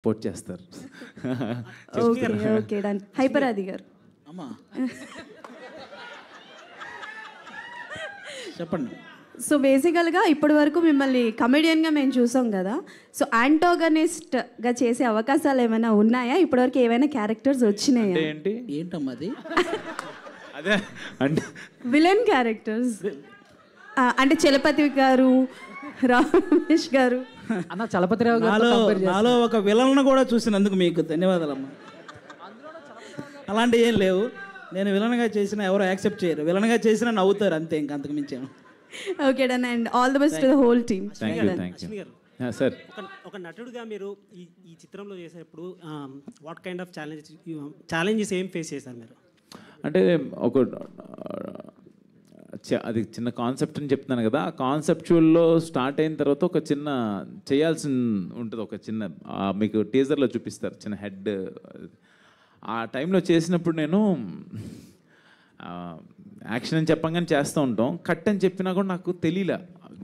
పోట్ చేస్తారు. Okay okay done. Hyper ఆది గారు అమ్మా చెప్పండి. సో బేసికల్గా ఇప్పటి వరకు మిమ్మల్ని కమెడియన్గా మేము చూసాం కదా, సో యాంటోగనిస్ట్గా చేసే అవకాశాలు ఏమైనా ఉన్నాయా? ఇప్పటివరకు ఏమైనా క్యారెక్టర్స్ వచ్చినాయా? ఏంటి ఏంటమ్మా అది? అదే అంటే విలన్ క్యారెక్టర్స్ అంటే చలపతి గారు, రమేష్ గారు. అన్న చలపతిరావు గారు నాలో ఒక విలన్ను కూడా చూసినందుకు మీకు ధన్యవాదాలమ్మా. అలాంటివి ఏం లేవు. నేను విలన్గా చేసినా ఎవరు యాక్సెప్ట్ చేయరు, విలన్గా చేసినా నవ్వుతారు అంతే, ఇంక అంతకు మించాను. Okay done and all the best to the whole team. Thank you sir. ఒక నటుడుగా మీరు ఈ చిత్రంలో చేసేటప్పుడు వాట్ కైండ్ ఆఫ్ ఛాలెంజెస్ ఏం ఫేస్ చేశారు మీరు? అంటే ఒక అది చిన్న కాన్సెప్ట్ అని చెప్తున్నాను కదా, ఆ కాన్సెప్చువల్లో స్టార్ట్ అయిన తర్వాత ఒక చిన్న చేయాల్సి ఉంటుంది. ఒక చిన్న మీకు టీజర్లో చూపిస్తారు చిన్న హెడ్. ఆ టైంలో చేసినప్పుడు నేను యాక్షన్ అని చెప్పంగానే చేస్తూ ఉంటాం, కట్ అని చెప్పినా కూడా నాకు తెలియలే